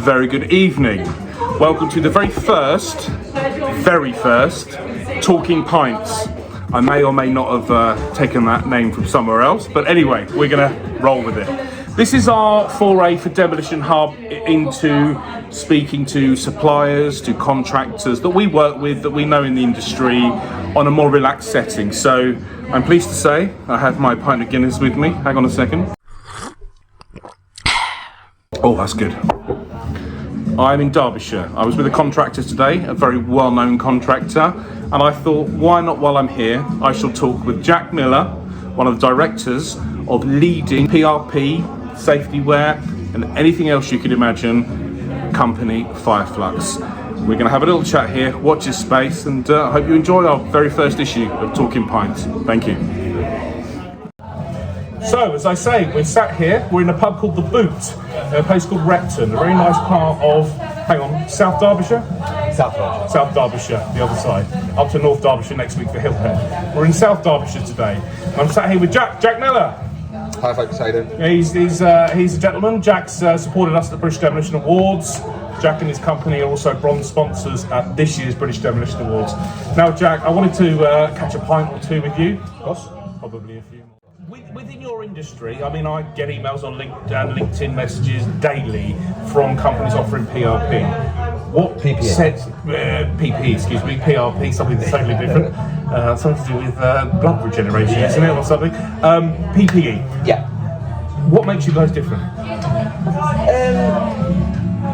very good evening. Welcome to the very first Talking Pints. I may or may not have taken that name from somewhere else, but anyway, we're gonna roll with it. This is our foray for Demolition Hub into speaking to suppliers, to contractors that we work with, that we know in the industry on a more relaxed setting. So I'm pleased to say I have my pint of Guinness with me. Hang on a second. Oh, that's good. I'm in Derbyshire. I was with a contractor today, a very well-known contractor, and I thought, why not while I'm here, I shall talk with Jack Miller, one of the directors of leading PRP, safety wear, and anything else you could imagine, company Fireflux. We're going to have a little chat here, watch this space, and I hope you enjoy our very first issue of Talking Pints. Thank you. So, as I say, we're sat here, we're in a pub called The Boot, a place called Repton, a very nice part of, South Derbyshire? South Derbyshire, the other side. Up to North Derbyshire next week for Hillhead. We're in South Derbyshire today. I'm sat here with Jack Miller. Hi folks, how you doing? He's a gentleman. Jack's supported us at the British Demolition Awards. Jack and his company are also bronze sponsors at this year's British Demolition Awards. Now Jack, I wanted to catch a pint or two with you. Of course. Probably a few more. Within your industry, I mean, I get emails on LinkedIn messages daily from companies offering PRP. What PPE, excuse me, PRP, something that's totally different. Something to do with blood regeneration, isn't it, or something? PPE. Yeah. What makes you guys different?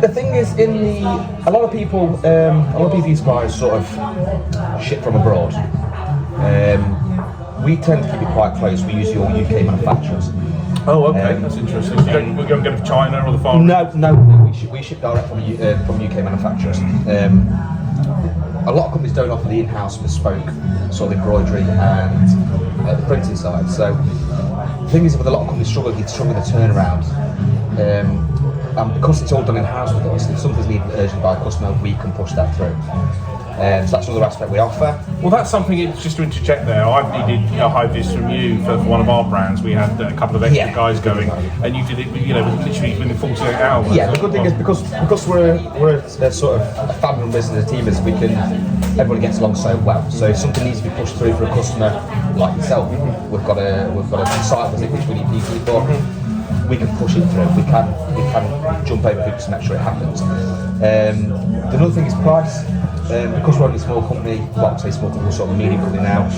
The thing is, a lot of PPE suppliers sort of ship from abroad. We tend to keep it quite close. We use your UK manufacturers. Oh, okay, that's interesting. So you don't go to China or the Far East? No. We ship direct from UK manufacturers. A lot of companies don't offer the in-house bespoke sort of embroidery and the printing side. So the thing is, with a lot of companies struggle with the turnaround. And because it's all done in-house with us, if something's needed urgently by a customer, we can push that through. So that's another aspect we offer. Well, that's something, just to interject there, I've needed a high vis from you for one of our brands. We had a couple of extra guys going, and you did it, literally within 48 hours. Yeah, the good thing is because we're a sort of a family business, a team, is everybody gets along so well. So if something needs to be pushed through for a customer like yourself, we've got a site visit which we need people for. We can push it through. We can jump over hoops to make sure it happens. The other thing is price. Because we're only a small company, well, I say small company, we're sort of a medium company now,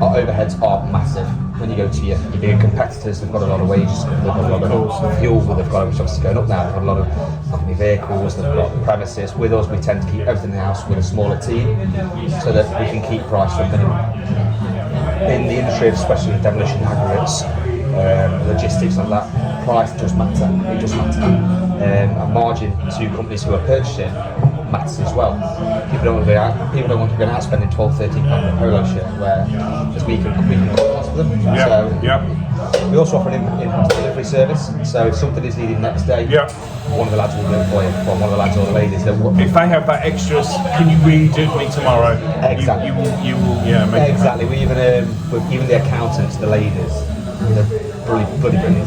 our overheads are massive. When you go to your bigger competitors, they've got a lot of wages, they've got a lot of fuel, they've got, which obviously going up now, they've got a lot of company vehicles, they've got premises. With us, we tend to keep everything in-house with a smaller team, so that we can keep price to a minimum. In the industry, especially demolition aggregates, logistics like that, price does matter. It does matter. A margin to companies who are purchasing matters as well. People don't want to be out spending £12-13 on a polo shirt, whereas we can cut costs for them. We also offer an in-house delivery service. So if something is needed next day, one of the lads will do it for you, or one of the lads or the ladies. If they have that extras, can you really do it for me tomorrow? Exactly. You will make exactly. We even the accountants, the ladies. Bloody brilliant.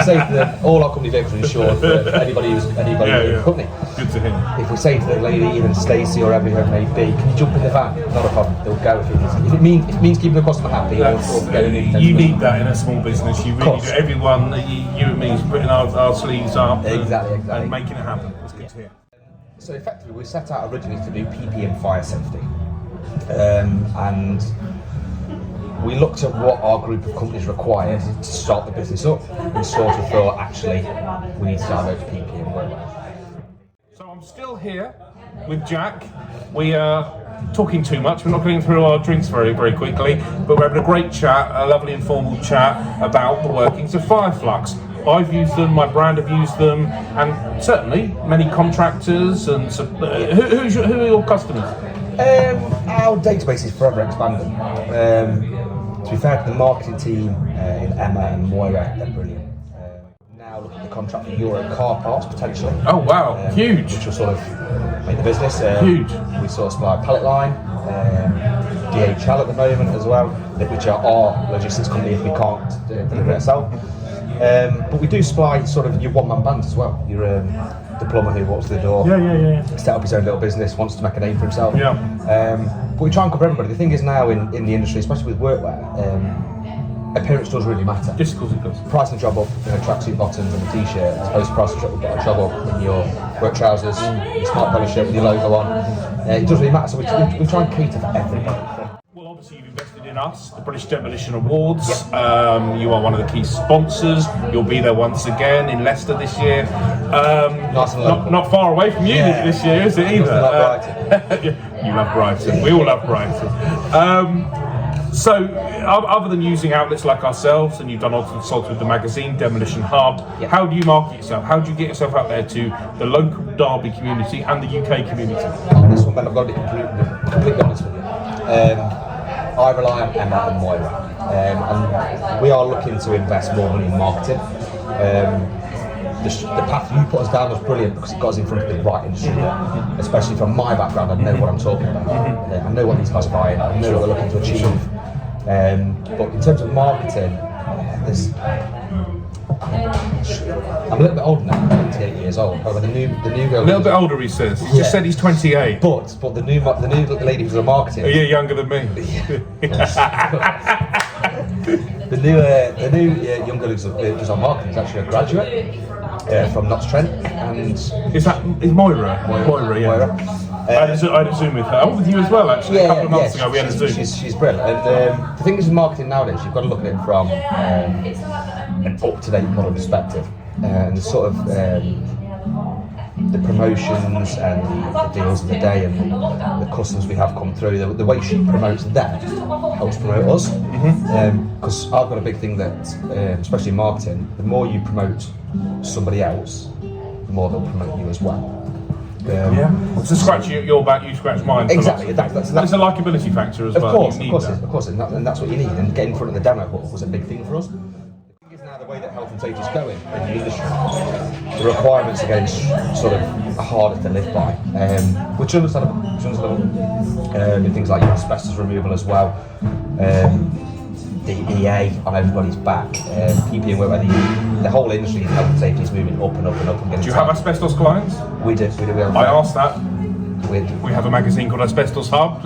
Say to all our company vehicles are insured for anybody in the company. Good to hear. If we say to the lady, even Stacey or whoever it may be, can you jump in the van? Not a problem. They'll go if it means keeping the customer happy. You need that in a small business. You really do. Everyone, you and me, is putting our sleeves up exactly. and making it happen. It's good to hear. So effectively, we set out originally to do PP and fire safety, and we looked at what our group of companies required to start the business up, and sort of thought, actually, we need to start out to PP and wear. So I'm still here with Jack. We are talking too much. We're not going through our drinks very, very quickly, but we're having a great chat, a lovely informal chat about the workings of Fireflux. I've used them, my brand have used them, and certainly many contractors and who are your customers? Our database is forever expanding. To be fair to the marketing team in Emma and Moira, they're brilliant. Now look at the contract for Euro car parts potentially. Oh wow, huge! Which will sort of make the business huge. We sort of supply a pallet line, DHL at the moment as well, which are our logistics company if we can't deliver it ourselves. But we do supply sort of your one-man bands as well. Your the plumber who walks to the door. Yeah. Set up his own little business, wants to make a name for himself. Yeah. But we try and cover everybody. The thing is now in the industry, especially with workwear, appearance does really matter. Just because it does. Pricing a job up in a tracksuit bottoms and a t-shirt as opposed to pricing a job up in your work trousers, your smart polo shirt with your logo on. It does really matter. So we try and cater for everybody. Well, obviously you've invested in us, the British Demolition Awards. Yep. You are one of the key sponsors. You'll be there once again in Leicester this year. Nice and local. Not far away from you this year, is it either? You love Brighton. We all love Brighton. So, other than using outlets like ourselves, and you've done consults with the magazine Demolition Hub, how do you market yourself? How do you get yourself out there to the local Derby community and the UK community? On this one, Ben, I've got to be completely honest with you. I rely on Emma and Moira, and we are looking to invest more money in marketing. The path you put us down was brilliant because it got us in front of the right industry. Especially from my background, I know what I'm talking about. I know what these guys are buying. I know what they're looking to achieve. But in terms of marketing, I'm a little bit older now. I'm 28 years old. However, the new girl. A little bit older, he says. He just said he's 28. But the new lady who's a marketing. Are you younger than me? The new young girl who's on marketing is actually a graduate from Notts Trent, and is Moira? Moira. I had a Zoom with her. I was with you as well, actually. A couple of months ago, we had a Zoom. She's brilliant. And the thing is with marketing nowadays, you've got to look at it from an up-to-date modern perspective, and the sort of the promotions and the deals of the day and the customers we have come through. The way she promotes them helps promote us. Because I've got a big thing that, especially in marketing, the more you promote somebody else, the more they'll promote you as well. So scratch your back, you scratch mine. Exactly. That's it's a likability factor as well. Of course, and that's what you need. And getting in front of the demo hall was a big thing for us. The thing is now the way that health and safety is going in the industry, the requirements are getting sort of harder to live by, which is understandable. With things like asbestos removal as well. DEA on everybody's back, PPE, where the whole industry in health and safety is moving up and up and up. And do you have asbestos clients? We do. I asked that. We have a magazine called Asbestos Hub.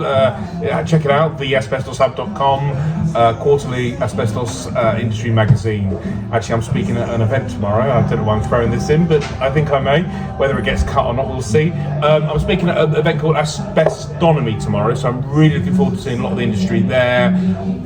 Check it out, theasbestoshub.com, quarterly asbestos industry magazine. Actually, I'm speaking at an event tomorrow. I don't know why I'm throwing this in, but I think I may. Whether it gets cut or not, we'll see. I'm speaking at an event called Asbestonomy tomorrow, so I'm really looking forward to seeing a lot of the industry there.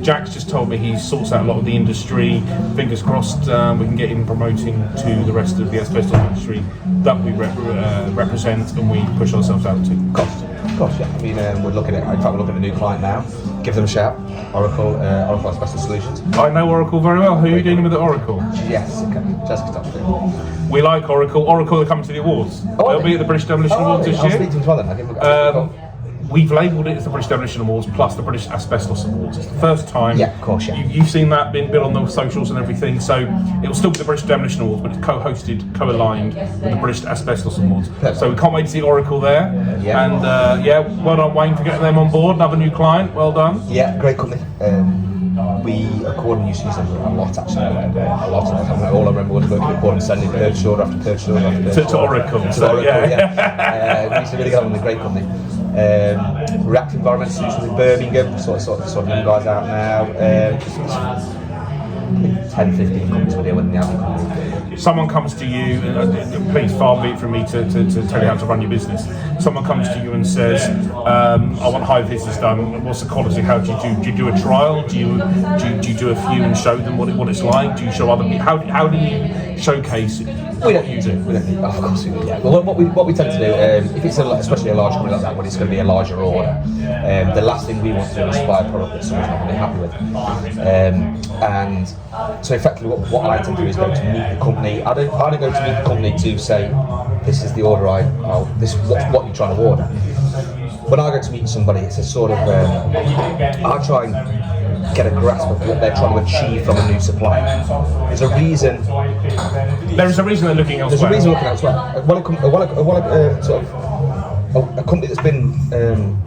Jack's just told me he sorts out a lot of the industry. Fingers crossed we can get in promoting to the rest of the asbestos industry that we represent and we push ourselves out to. Gosh, yeah. I mean, we're looking at a new client now. Give them a shout. Oracle Asbestos Solutions. I know Oracle very well. Who are you dealing with at Oracle? Jessica Thompson. We like Oracle. Oracle are coming to the awards. They'll be at the British Demolition Awards this year. I'll speak to them as well then. I'll give them a call. We've labelled it as the British Demolition Awards plus the British Asbestos Awards. It's the first time. Yeah, of course, yeah. You've seen that being built on the socials and everything, so it will still be the British Demolition Awards, but it's co-hosted, co-aligned with the British Asbestos Awards. Perfect. So we can't wait to see Oracle there. And well done, Wayne, for getting them on board. Another new client. Well done. Yeah, great company. We according used to use them a lot actually. A lot of them. All I remember was working at Gordon sending purchase order after purchase order after purchase order. To Oracle. We used to really get on with a great company. React Environmental Solutions in Birmingham, sort of young guys out now. 10, 15 companies we deal with in the admin company. Someone comes to you, please, far be it from me to tell you how to run your business. Someone comes to you and says, I want high visits done. What's the quality? How do you do? Do you do a trial? Do you do a few and show them what it's like? Do you show other people? How do you showcase it? We don't use it. Of course we do. Yeah. Well, what we tend to do, if it's especially a large company like that, when it's going to be a larger order, the last thing we want to do is buy a product that someone's not going to be happy with. And so effectively, what I tend to do is go to meet the company. I don't go to meet the company to say, this is the order this is what you're trying to order. When I go to meet somebody, it's a sort of I try and get a grasp of what they're trying to achieve from a new supplier. There's a reason. There is a reason they're looking elsewhere. There's a reason looking elsewhere. A company that's been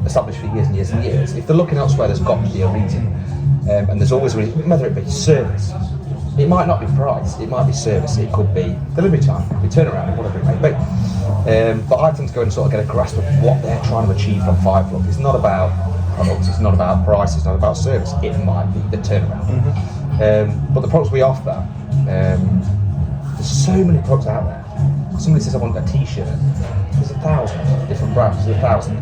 established for years and years and years. If they're looking elsewhere, there's got to be a reason. And there's always a reason, whether it be service. It might not be price, it might be service, it could be delivery time, it could be turnaround, whatever it may be. But I tend to go and sort of get a grasp of what they're trying to achieve from Fireflux. It's not about products, it's not about price, it's not about service. It might be the turnaround. But the products we offer, there's so many products out there. Somebody says I want a t-shirt, there's 1,000 different brands, there's 1,000.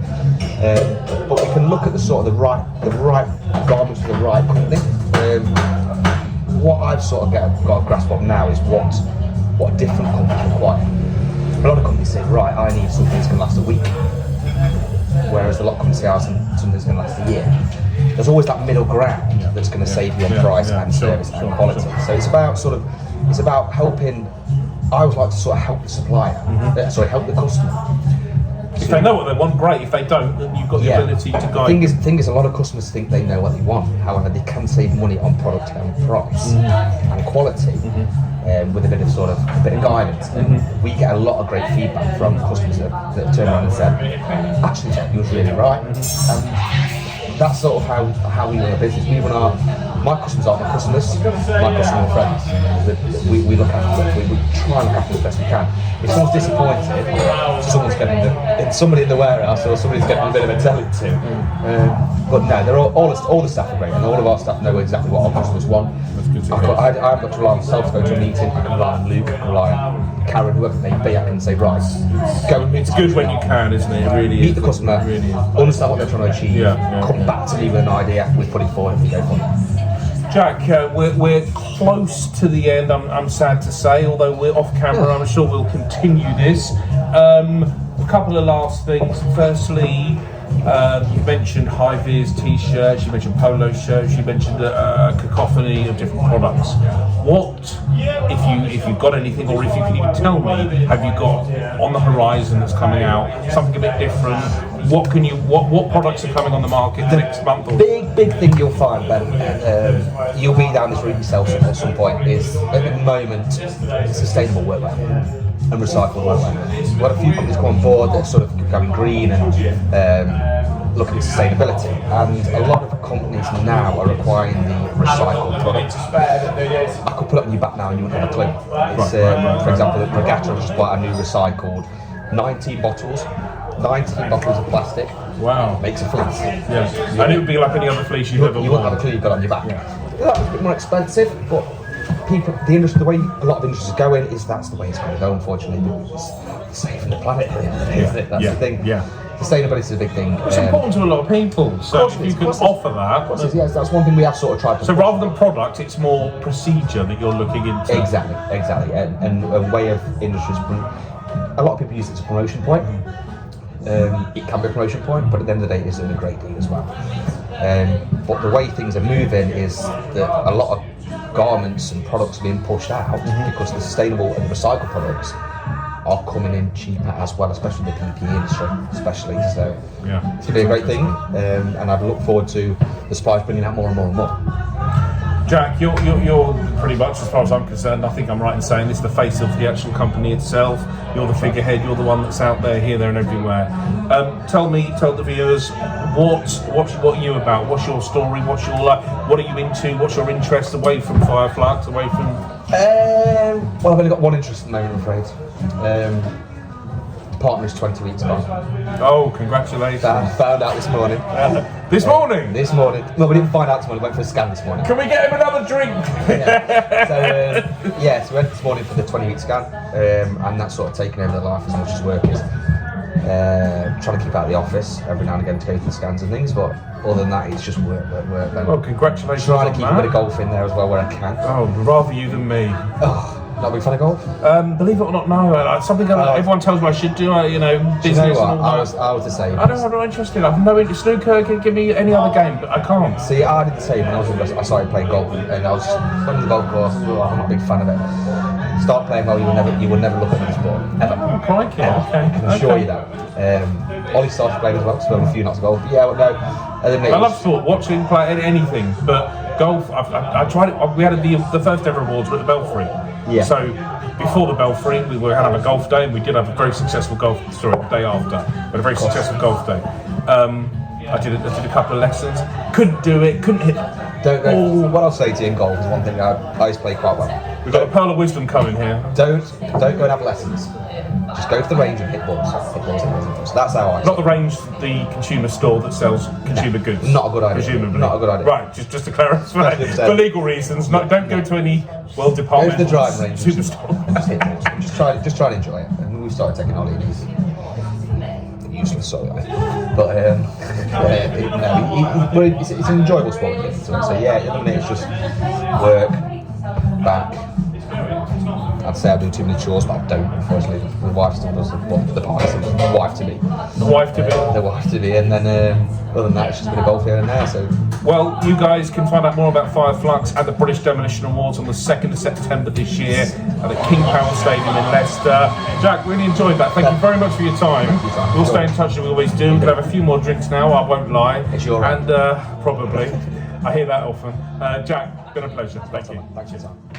But we can look at the right garments for the right company. What I've sort of got a grasp of now is what different companies require. A lot of companies say, right, I need something that's going to last a week, whereas a lot of companies say, something that's going to last a year. There's always that middle ground that's going to save you on price and service and quality. So it's about helping. I always like to sort of help the supplier, help the customer. If they know what they want, great. If they don't, then you've got the ability to guide. The thing is, a lot of customers think they know what they want. However, they can save money on product and price and quality with a bit of guidance. And we get a lot of great feedback from customers that turn around and say, "Actually, Jack, you was really right." And that's sort of how we run a business. We run my customers are my customers, my customer friends. We look after them. We try and look after them as best we can. If someone's disappointed, somebody in the warehouse or somebody's getting a bit of a telling to. But no, they're all the staff are great, and all of our staff know exactly what our customers want. I haven't got to rely on myself to go to a meeting. I can rely on Luke, I can rely on Karen, whoever it may be. I can say, right, go and meet. It's good when you can, isn't it? It really meet is. the customer, Really is. understand what they're trying to achieve, come back to me with an idea, we put it forward and we go from there. Jack, we're close to the end, I'm sad to say, although we're off camera, I'm sure we'll continue this. A couple of last things. Firstly, you mentioned high-vis t-shirts, you mentioned polo shirts, you mentioned a cacophony of different products. What, if you've got anything, or if you can even tell me, have you got on the horizon that's coming out, something a bit different? What products are coming on the market the next month? Or Big thing you'll find, Ben, you'll be down this route yourself at some point, is at the moment sustainable workwear and recycled workwear. We've got a few companies come on board that are sort of going green and looking at sustainability, and a lot of companies now are requiring the recycled products. I could put it on your back now and you wouldn't have a clue. It's, for example, the Regatta has just bought a new recycled 19 bottles of plastic. wow, Makes a fleece. yes, and it would be like any other fleece you've ever You wouldn't have a worn. clue you've got on your back. That was a bit more expensive, but the industry, the way a lot of industries are going is that's the way it's going to go, unfortunately. It's saving the planet, isn't it? That's the thing. Yeah. Sustainability is a big thing. It's important to a lot of people, so if you can offer that. Yes, that's one thing we have sort of tried to. So rather than product, it's more procedure that you're looking into. Exactly, and a way of industries. A lot of people use it as a promotion point. It can be a promotion point, but at the end of the day, it's a great deal as well. But the way things are moving is that a lot of garments and products are being pushed out because the sustainable and the recycled products are coming in cheaper as well, especially the PPE industry, especially. So it's going to be a great thing, and I look forward to the suppliers bringing out more and more and more. Jack, you're pretty much, as far as I'm concerned, I think I'm right in saying this, the face of the actual company itself. You're the figurehead, you're the one that's out there, here, there and everywhere. Tell the viewers, what are you about? What's your story? What's your life? What are you into? What's your interest away from Fireflux, away from... Well, I've only got one interest at the moment, I'm afraid. Partner is 20 weeks gone. Oh, congratulations. Found out this morning. This morning? This morning. No, we didn't find out this morning, we went for a scan this morning. Can we get him another drink? So we went this morning for the 20-week scan, and that's sort of taken over their life as much as work is. Trying to keep out of the office every now and again to go to the scans and things, but other than that, it's just work. Oh, congratulations. Trying on to keep that. a bit of golf in there as well where I can. Oh, rather you than me. Oh, not a big fan of golf? Believe it or not, no. Something everyone tells me I should do, business. You know what? And all that. I was the same. I'm not interested. I've no interest. Snooker can give me any other game, but I can't. See, I did the same when I was younger. I started playing golf, and I was on the golf course. I'm not a big fan of it. Start playing well, you will never look at the sport ever. Oh, crikey. Ever. Okay. I can assure you that. Ollie started playing as well, so a few knots of golf. Yeah, well, no. I love sport, watching, play anything, but golf. I tried it. We had the first ever awards at the Belfry. Yeah. So before the Belfry, we were having a golf day, and we did have a very successful golf. Sorry, the day after, but a very successful golf day. I did a couple of lessons. Couldn't do it. Couldn't hit. Don't go. What I'll say to you in golf is one thing I used to play quite well. We've got a pearl of wisdom coming here. Don't go and have lessons. Just go to the range and hit balls. So that's how I. Not the range, the consumer store that sells consumer goods. Not a good idea. Presumably. Not a good idea. Right, just to clarify, 100%. for legal reasons, don't go to any well-departmented Go to the driving range superstore. and just hit balls. Just try and enjoy it. And we started taking holidays. Useless, sorry. But it's an enjoyable sport. So yeah, at the minute it's just work, back. I'd say I do too many chores, but I don't. Unfortunately, the wife still does the party. The wife to be. The wife to be. The wife to be, and then other than that, it's just a bit of golf here and there. So. Well, you guys can find out more about Fireflux at the British Demolition Awards on the 2nd of September this year at the King Power Stadium in Leicester. Jack, really enjoyed that. Thank you very much for your time. We'll stay in touch as we always do. We'll have a few more drinks now, I won't lie. It's your right. And probably. I hear that often. Jack, been a pleasure. Thank you. Thanks for your time.